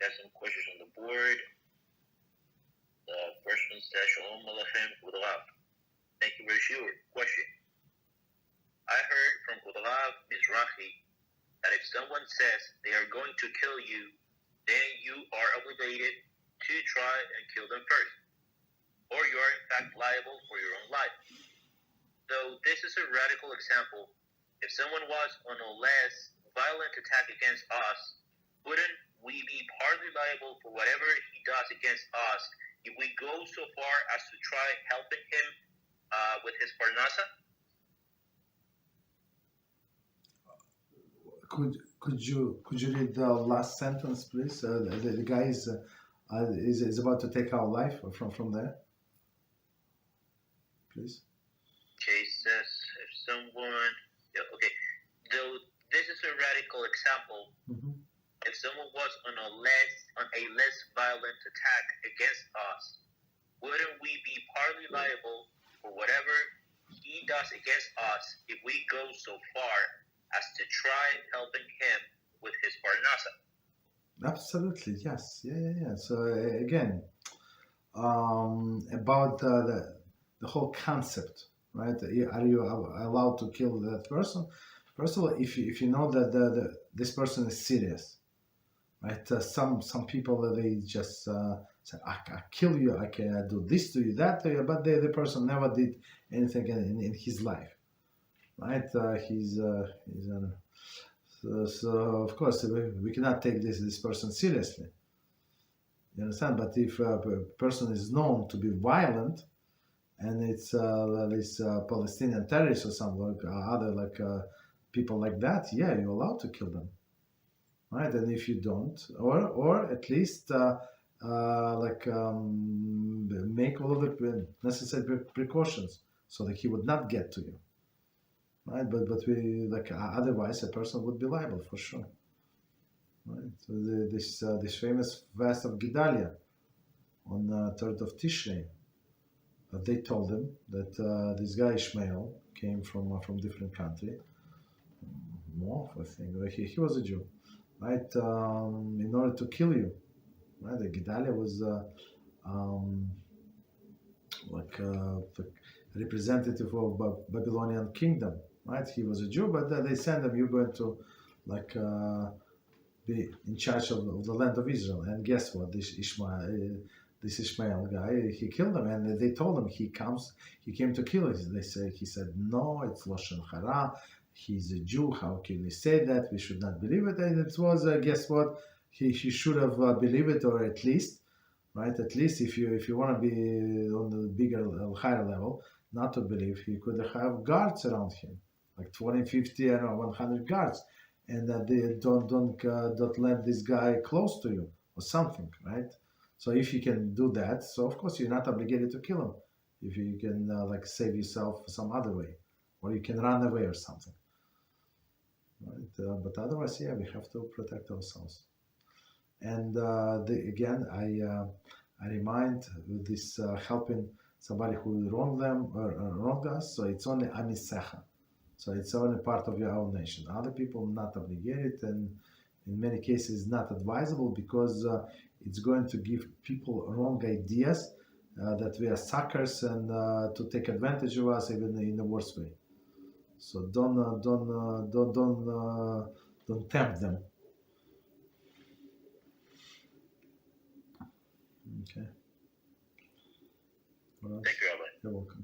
have some questions on the board. The first one says, Shalom Aleichem Gedaliah. Thank you for your Shiur. Question. I heard from Gedaliah Mizrachi that if someone says they are going to kill you, then you are obligated to try and kill them first, or you are in fact liable for your own life. Though this is a radical example, if someone was on a less violent attack against us, wouldn't we be partly liable for whatever he does against us if we go so far as to try helping him with his parnasa? Could you read the last sentence, please? The guy is about to take our life from there. Please. Okay, says if someone, okay, though this is a radical example, if someone was on a less violent attack against us, wouldn't we be partly liable for whatever he does against us if we go so far as to try helping him with his parnasa? Absolutely, yes, yeah. So again, about the whole concept, right? Are you allowed to kill that person? First of all, if you know that this person is serious, right? Some people they just say, I kill you, I can do this to you, that to you, but the person never did anything in his life, right? So of course we cannot take this person seriously. You understand? But if a person is known to be violent, and it's this Palestinian terrorists or something other people like that, yeah, you're allowed to kill them, right? And if you don't, or at least make all of the necessary precautions so that he would not get to you, right? But we otherwise a person would be liable for sure, right? So this famous verse of Gedaliah on 3rd of Tishrei, they told him that this guy Ishmael came from different country, Moab, I think. He was a Jew, right? In order to kill you, right? The Gedaliah was the representative of Babylonian kingdom, right? He was a Jew, but they sent him, you're going to be in charge of the land of Israel. And guess what? This Ishmael guy, he killed him, and they told him he came to kill us. He said, no, it's Lashon Hara. He's a Jew. How can you say that? We should not believe it. And it was, guess what? He should have believed it, or at least, right? At least if you want to be on the bigger, higher level, not to believe, he could have guards around him, like 20, 50, and 100 guards, and that they don't let this guy close to you or something, right? So if you can do that, so of course you're not obligated to kill him. If you can save yourself some other way, or you can run away or something, right? But otherwise, yeah, we have to protect ourselves. And again, I remind this helping somebody who wronged them or wronged us. So it's only amisecha. So it's only part of your own nation. Other people not obligated, and in many cases not advisable, because it's going to give people wrong ideas that we are suckers and to take advantage of us even in the worst way. So don't tempt them. Okay. Thank you, Rabbi. You're welcome.